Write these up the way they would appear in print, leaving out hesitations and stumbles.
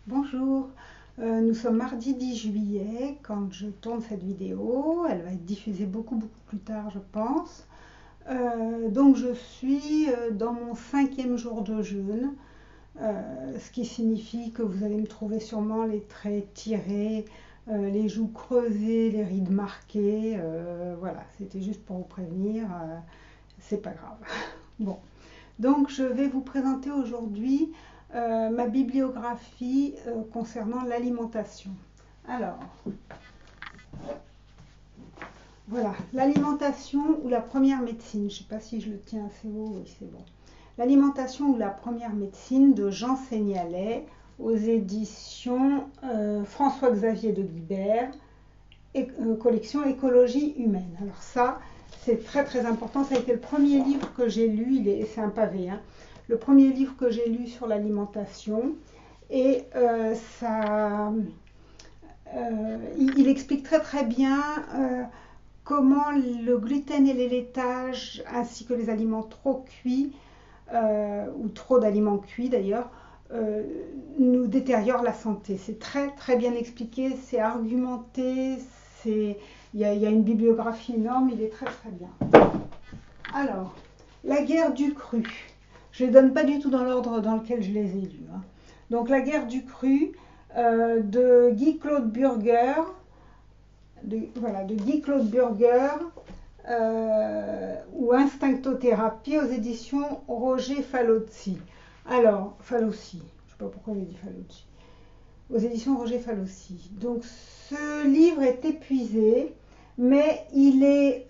Bonjour, nous sommes mardi 10 juillet quand je tourne cette vidéo. Elle va être diffusée beaucoup plus tard, je pense. Donc je suis dans mon 5e jour de jeûne, ce qui signifie que vous allez me trouver sûrement les traits tirés, les joues creusées, les rides marquées. Voilà, c'était juste pour vous prévenir, c'est pas grave. Bon, donc je vais vous présenter aujourd'hui ma bibliographie concernant l'alimentation. Alors, voilà, l'alimentation ou la première médecine. Je ne sais pas si je le tiens assez haut, oui c'est bon. L'alimentation ou la première médecine de Jean Seignalais aux éditions François-Xavier de Guibert, collection Écologie humaine. Alors ça, c'est très important. Ça a été le premier livre que j'ai lu, c'est un pavé, hein. Le premier livre que j'ai lu sur l'alimentation. Et il explique très bien comment le gluten et les laitages, ainsi que les aliments trop cuits, ou trop d'aliments cuits d'ailleurs, nous détériorent la santé. C'est très bien expliqué, c'est argumenté, il y a une bibliographie énorme, il est très bien. Alors, la guerre du cru. Je ne les donne pas du tout dans l'ordre dans lequel je les ai lus, hein. Donc, la guerre du cru de Guy-Claude Burger, de Guy-Claude Burger, ou Instinctothérapie aux éditions Roger Falozzi. Alors, Falozzi, je ne sais pas pourquoi j'ai dit Falozzi. Aux éditions Roger Falozzi. Donc, ce livre est épuisé, mais il est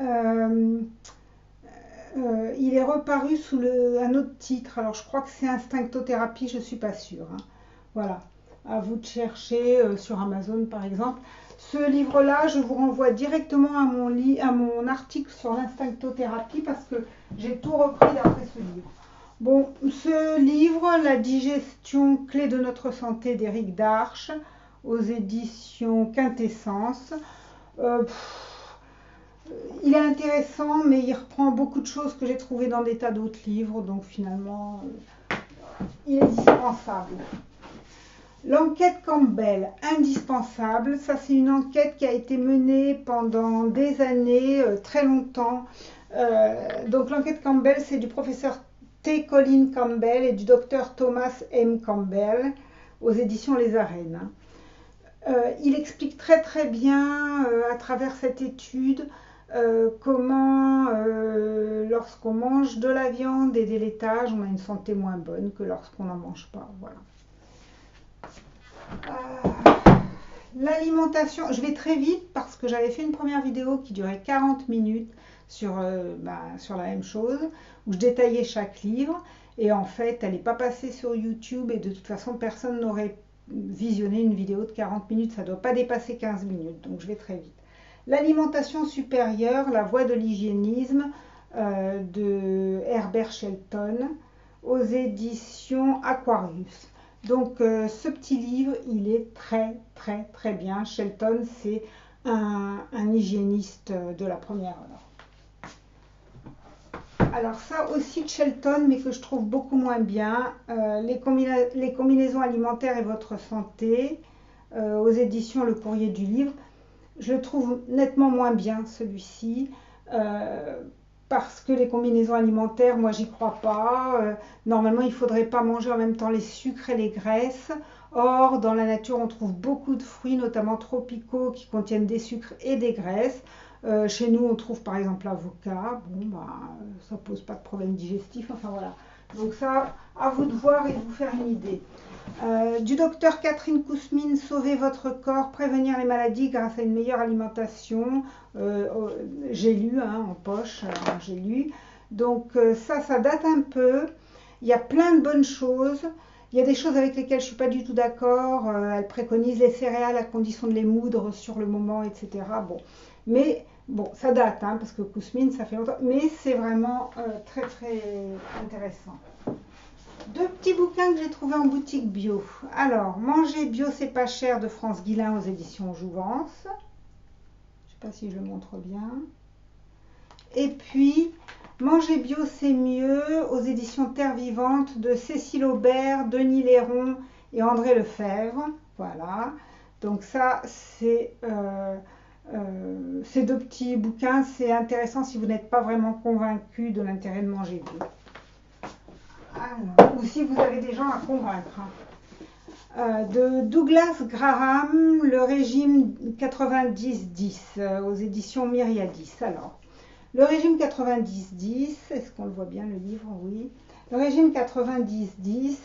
reparu sous un autre titre. Alors, je crois que c'est Instinctothérapie, je ne suis pas sûre, hein. Voilà, à vous de chercher sur Amazon, par exemple. Ce livre-là, je vous renvoie directement à mon article sur l'instinctothérapie parce que j'ai tout repris d'après ce livre. Bon, ce livre, La digestion, clé de notre santé d'Éric Darche, aux éditions Quintessence. Il est intéressant, mais il reprend beaucoup de choses que j'ai trouvées dans des tas d'autres livres, donc finalement, il est dispensable. L'enquête Campbell, indispensable. Ça, c'est une enquête qui a été menée pendant des années, très longtemps. Donc, l'enquête Campbell, c'est du professeur T. Colin Campbell et du docteur Thomas M. Campbell aux éditions Les Arènes. Il explique très bien à travers cette étude comment, lorsqu'on mange de la viande et des laitages, on a une santé moins bonne que lorsqu'on n'en mange pas. Voilà. L'alimentation, je vais très vite parce que j'avais fait une première vidéo qui durait 40 minutes sur la même chose, où je détaillais chaque livre, et en fait elle n'est pas passée sur YouTube, et de toute façon personne n'aurait visionné une vidéo de 40 minutes, ça ne doit pas dépasser 15 minutes, donc je vais très vite. L'alimentation supérieure, la voie de l'hygiénisme, de Herbert Shelton, aux éditions Aquarius. Donc ce petit livre, il est très bien. Shelton, c'est un hygiéniste de la première heure. Alors ça aussi de Shelton, mais que je trouve beaucoup moins bien, les combinaisons alimentaires et votre santé, aux éditions Le Courrier du Livre. Je le trouve nettement moins bien, celui-ci. Parce que les combinaisons alimentaires, moi j'y crois pas. Normalement, il ne faudrait pas manger en même temps les sucres et les graisses. Or, dans la nature, on trouve beaucoup de fruits, notamment tropicaux, qui contiennent des sucres et des graisses. Chez nous, on trouve par exemple l'avocat. Bon, ça pose pas de problème digestif. Enfin voilà. Donc ça, à vous de voir et de vous faire une idée. Du docteur Catherine Kousmine, sauver votre corps, prévenir les maladies grâce à une meilleure alimentation. J'ai lu, hein, en poche, j'ai lu. Donc ça date un peu. Il y a plein de bonnes choses. Il y a des choses avec lesquelles je ne suis pas du tout d'accord. Elle préconise les céréales à condition de les moudre sur le moment, etc. Bon, mais bon, ça date, hein, parce que Kousmine, ça fait longtemps. Mais c'est vraiment très intéressant. Deux petits bouquins que j'ai trouvés en boutique bio. Alors, Manger bio, c'est pas cher de France Guillain aux éditions Jouvence. Je ne sais pas si je le montre bien. Et puis, Manger bio, c'est mieux aux éditions Terre Vivante de Cécile Aubert, Denis Léron et André Lefebvre. Voilà. Donc ça, c'est ces deux petits bouquins, c'est intéressant si vous n'êtes pas vraiment convaincu de l'intérêt de manger bio. Alors, ou si vous avez des gens à convaincre. De Douglas Graham, le régime 90-10, aux éditions Myriadis. Alors, le régime 90-10, est-ce qu'on le voit bien le livre? Oui. Le régime 90-10,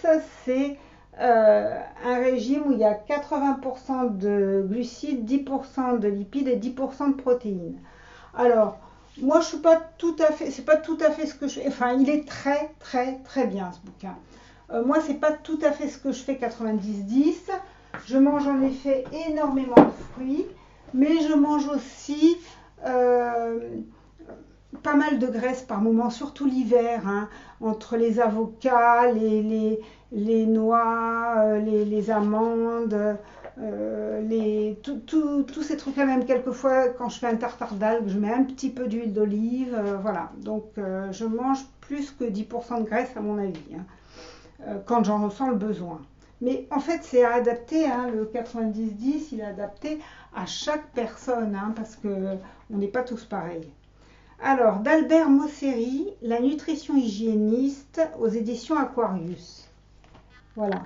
c'est un régime où il y a 80% de glucides, 10% de lipides et 10% de protéines. Alors, moi je suis pas tout à fait, c'est pas tout à fait ce que je fais, enfin il est très très très bien ce bouquin. Moi c'est pas tout à fait ce que je fais 90-10, je mange en effet énormément de fruits, mais je mange aussi pas mal de graisse par moment, surtout l'hiver, hein, entre les avocats, les noix, les amandes, tous ces trucs-là, même quelquefois quand je fais un tartare d'algues, je mets un petit peu d'huile d'olive, voilà. Donc je mange plus que 10% de graisse à mon avis, hein, quand j'en ressens le besoin. Mais en fait c'est adapté, hein, le 90-10, il est adapté à chaque personne, hein, parce qu'on n'est pas tous pareils. Alors, d'Albert Mosseri, La nutrition hygiéniste, aux éditions Aquarius. Voilà,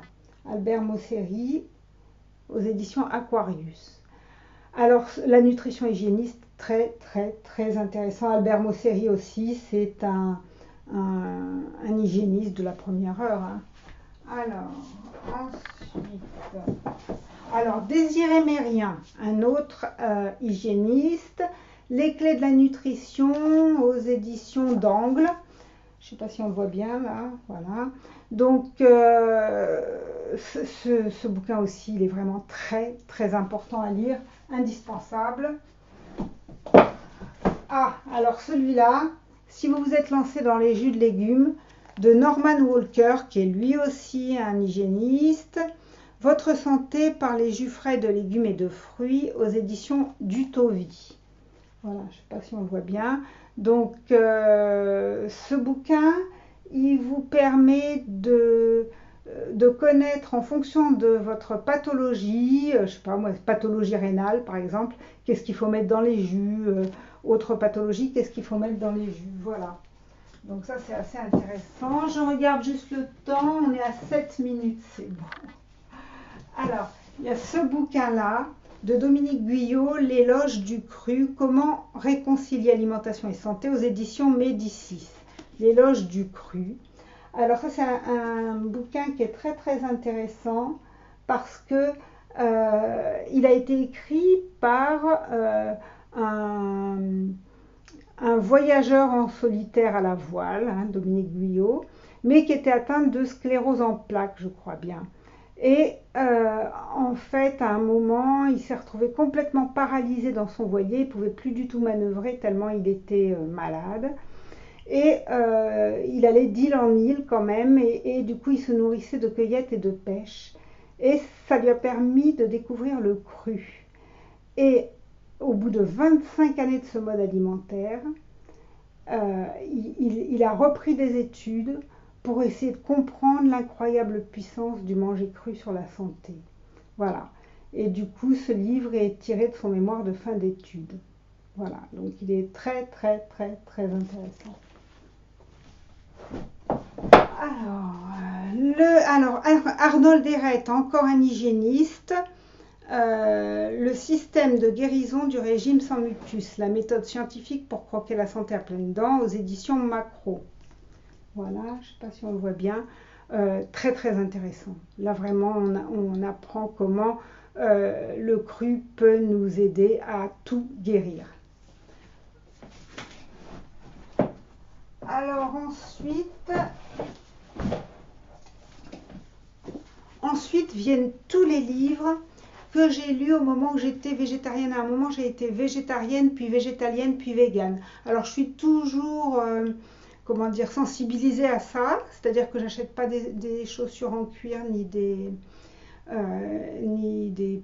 Albert Mosseri, aux éditions Aquarius. Alors, la nutrition hygiéniste, très, très, très intéressant. Albert Mosseri aussi, c'est un hygiéniste de la première heure, hein. Alors, ensuite, Désiré Mérien, un autre hygiéniste. Les clés de la nutrition aux éditions d'Angle. Je ne sais pas si on le voit bien là. Voilà. Donc, ce bouquin aussi, il est vraiment très, très important à lire, indispensable. Ah, alors celui-là, si vous vous êtes lancé dans les jus de légumes, de Norman Walker, qui est lui aussi un hygiéniste. Votre santé par les jus frais de légumes et de fruits aux éditions d'Utovie. Voilà, je ne sais pas si on le voit bien. Donc, ce bouquin, il vous permet de connaître en fonction de votre pathologie, je ne sais pas moi, pathologie rénale par exemple, qu'est-ce qu'il faut mettre dans les jus, autre pathologie, qu'est-ce qu'il faut mettre dans les jus. Voilà. Donc ça, c'est assez intéressant. Je regarde juste le temps, on est à 7 minutes, c'est bon. Alors, il y a ce bouquin-là, de Dominique Guyot, L'éloge du cru, comment réconcilier alimentation et santé, aux éditions Médicis. L'éloge du cru. Alors ça c'est un bouquin qui est très très intéressant parce que il a été écrit par un voyageur en solitaire à la voile, hein, Dominique Guyot, mais qui était atteint de sclérose en plaques, je crois bien. Et en fait, à un moment, il s'est retrouvé complètement paralysé dans son voilier. Il ne pouvait plus du tout manœuvrer tellement il était malade. Et il allait d'île en île quand même. Et du coup, il se nourrissait de cueillettes et de pêche. Et ça lui a permis de découvrir le cru. Et au bout de 25 années de ce mode alimentaire, il a repris des études pour essayer de comprendre l'incroyable puissance du manger cru sur la santé. Voilà. Et du coup, ce livre est tiré de son mémoire de fin d'études. Voilà. Donc, il est très, très, très, très intéressant. Alors Arnold Ehret, encore un hygiéniste. Le système de guérison du régime sans mucus, la méthode scientifique pour croquer la santé à pleines dents, aux éditions Macro. Voilà, je ne sais pas si on le voit bien, très très intéressant. Là vraiment on apprend comment le cru peut nous aider à tout guérir. Alors ensuite viennent tous les livres que j'ai lus au moment où j'étais végétarienne. À un moment j'ai été végétarienne, puis végétalienne, puis végane. Alors je suis toujours sensibilisée à ça, c'est-à-dire que j'achète pas des chaussures en cuir ni des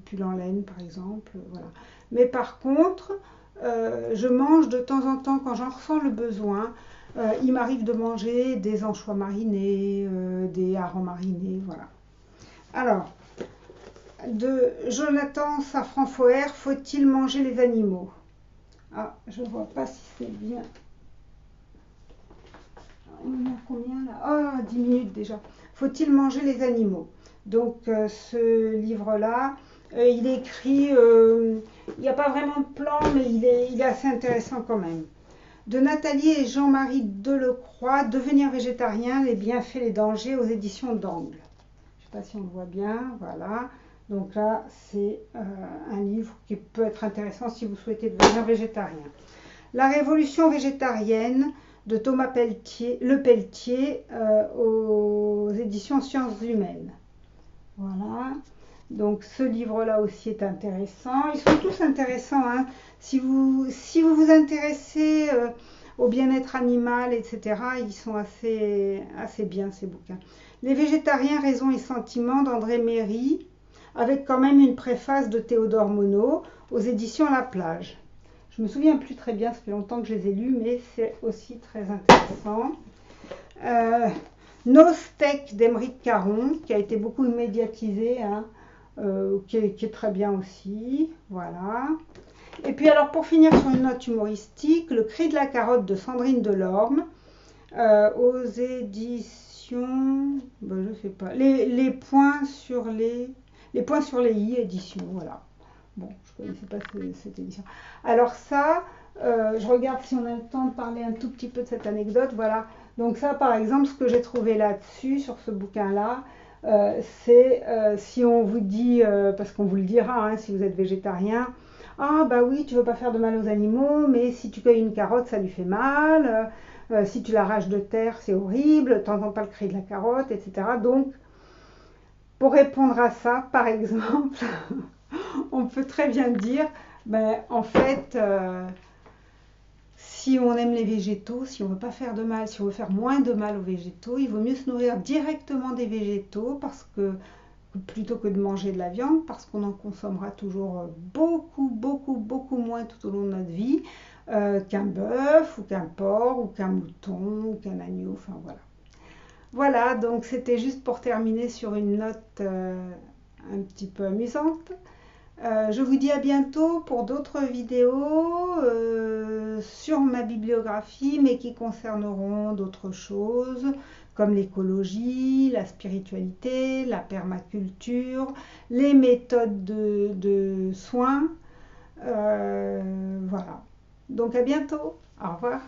pulls en laine par exemple, voilà. Mais par contre, je mange de temps en temps quand j'en ressens le besoin. Il m'arrive de manger des anchois marinés, des harengs marinés, voilà. Alors, de Jonathan Safran-Foer, faut-il manger les animaux? Ah, je ne vois pas si c'est bien. Il y a combien là? Ah, 10 minutes déjà. Faut-il manger les animaux? Donc, ce livre-là, il est écrit, il n'y a pas vraiment de plan, mais il est assez intéressant quand même. De Nathalie et Jean-Marie Delecroix, Devenir végétarien, les bienfaits, les dangers, aux éditions d'Angle. Je ne sais pas si on le voit bien, voilà. Donc là, c'est un livre qui peut être intéressant si vous souhaitez devenir végétarien. La révolution végétarienne de Thomas Lepelletier aux éditions Sciences Humaines. Voilà. Donc ce livre-là aussi est intéressant. Ils sont tous intéressants, hein. Si vous vous intéressez au bien-être animal, etc., ils sont assez bien ces bouquins. Les végétariens, raison et sentiments d'André Méry, avec quand même une préface de Théodore Monod aux éditions La Plage. Je me souviens plus très bien, ça fait longtemps que je les ai lus, mais c'est aussi très intéressant. Nos steaks d'Émeric Caron, qui a été beaucoup médiatisé, hein, qui est très bien aussi. Voilà. Et puis alors pour finir sur une note humoristique, Le cri de la carotte de Sandrine Delorme, aux éditions, ben, je sais pas, les points sur les i éditions, voilà. Bon, je ne connaissais pas cette édition. Alors ça, je regarde si on a le temps de parler un tout petit peu de cette anecdote. Voilà. Donc ça, par exemple, ce que j'ai trouvé là-dessus, sur ce bouquin-là, c'est si on vous dit, parce qu'on vous le dira, hein, si vous êtes végétarien, ah bah oui, tu veux pas faire de mal aux animaux, mais si tu cueilles une carotte, ça lui fait mal. Si tu l'arraches de terre, c'est horrible. T'entends pas le cri de la carotte, etc. Donc, pour répondre à ça, par exemple, on peut très bien dire, ben, en fait, si on aime les végétaux, si on ne veut pas faire de mal, si on veut faire moins de mal aux végétaux, il vaut mieux se nourrir directement des végétaux plutôt que de manger de la viande, parce qu'on en consommera toujours beaucoup moins tout au long de notre vie qu'un bœuf ou qu'un porc ou qu'un mouton ou qu'un agneau, enfin voilà. Voilà, donc c'était juste pour terminer sur une note un petit peu amusante. Je vous dis à bientôt pour d'autres vidéos sur ma bibliographie, mais qui concerneront d'autres choses, comme l'écologie, la spiritualité, la permaculture, les méthodes de soins. Voilà. Donc à bientôt. Au revoir.